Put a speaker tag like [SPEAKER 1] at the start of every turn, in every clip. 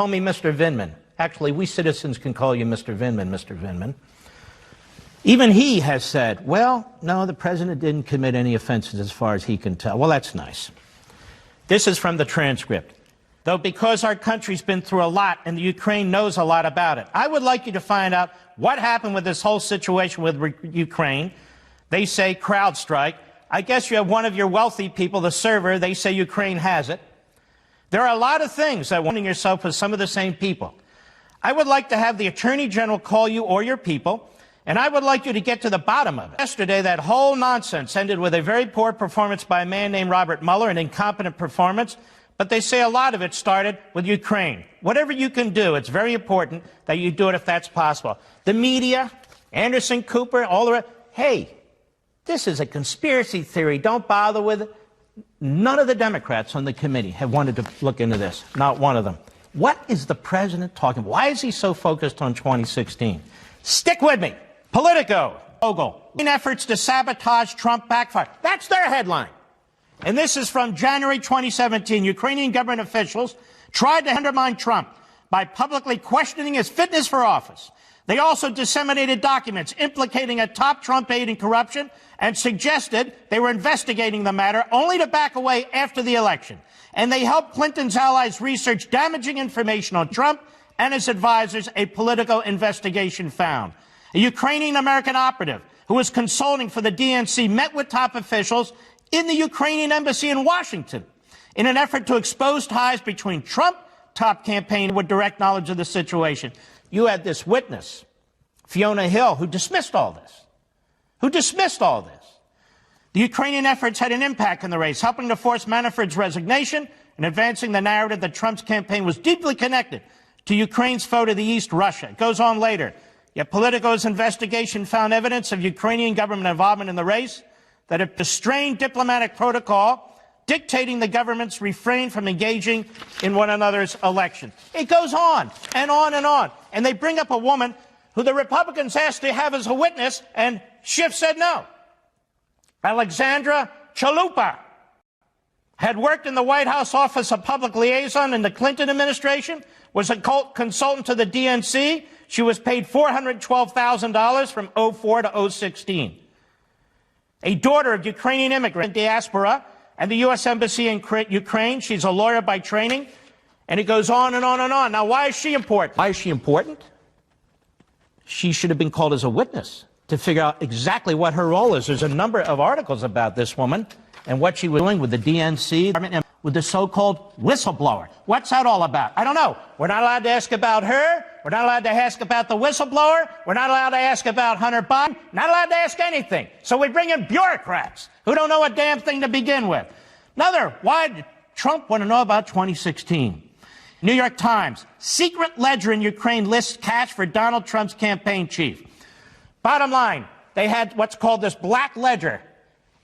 [SPEAKER 1] Call me Mr. Vindman. Actually, we citizens can call you Mr. Vindman, Mr. Vindman. Even he has said, well, no, the president didn't commit any offenses as far as he can tell. Well, that's nice. This is from the transcript. Though because our country's been through a lot and the Ukraine knows a lot about it, I would like you to find out what happened with this whole situation with Ukraine. They say CrowdStrike. I guess you have one of your wealthy people, the server, they say Ukraine has it. There are a lot of things that warning yourself with some of the same people. I would like to have the Attorney General call you or your people, and I would like you to get to the bottom of it. Yesterday, that whole nonsense ended with a very poor performance by a man named Robert Mueller, an incompetent performance, but they say a lot of it started with Ukraine. Whatever you can do, it's very important that you do it if that's possible. The media, Anderson Cooper, all the rest, hey, this is a conspiracy theory. Don't bother with it. None of the Democrats on the committee have wanted to look into this. Not one of them. What is the president talking about? Why is he so focused on 2016? Stick with me. Politico, Ogle, efforts to sabotage Trump backfire. That's their headline. And this is from January 2017. Ukrainian government officials tried to undermine Trump by publicly questioning his fitness for office. They also disseminated documents implicating a top Trump aide in corruption and suggested they were investigating the matter only to back away after the election. And they helped Clinton's allies research damaging information on Trump and his advisors, a Politico investigation found. A Ukrainian-American operative who was consulting for the DNC met with top officials in the Ukrainian embassy in Washington in an effort to expose ties between Trump, top campaign, with direct knowledge of the situation. You had this witness, Fiona Hill, who dismissed all this. The Ukrainian efforts had an impact in the race, helping to force Manafort's resignation and advancing the narrative that Trump's campaign was deeply connected to Ukraine's foe to the east, Russia. It goes on later. Yet Politico's investigation found evidence of Ukrainian government involvement in the race, that a strained diplomatic protocol dictating the government's refrain from engaging in one another's election. It goes on and on and on. And they bring up a woman who the Republicans asked to have as a witness, and Schiff said no. Alexandra Chalupa had worked in the White House Office of Public Liaison in the Clinton administration, was a consultant to the DNC. She was paid $412,000 from 2004 to 2016. A daughter of Ukrainian immigrant diaspora and the U.S. Embassy in Ukraine. She's a lawyer by training. And it goes on and on and on. Now, why is she important? Why is she important? She should have been called as a witness to figure out exactly what her role is. There's a number of articles about this woman and what she was doing with the DNC, with the so-called whistleblower. What's that all about? I don't know. We're not allowed to ask about her. We're not allowed to ask about the whistleblower. We're not allowed to ask about Hunter Biden. Not allowed to ask anything. So we bring in bureaucrats who don't know a damn thing to begin with. Another, why did Trump want to know about 2016? New York Times, secret ledger in Ukraine lists cash for Donald Trump's campaign chief. Bottom line, they had what's called this black ledger,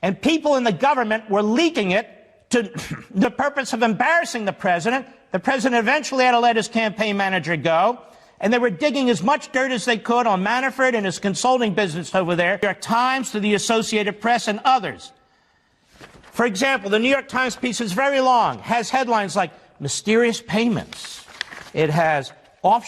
[SPEAKER 1] and people in the government were leaking it to the purpose of embarrassing the president. The president eventually had to let his campaign manager go, and they were digging as much dirt as they could on Manafort and his consulting business over there. New York Times, to the Associated Press, and others. For example, the New York Times piece is very long, has headlines like mysterious payments. It has offshore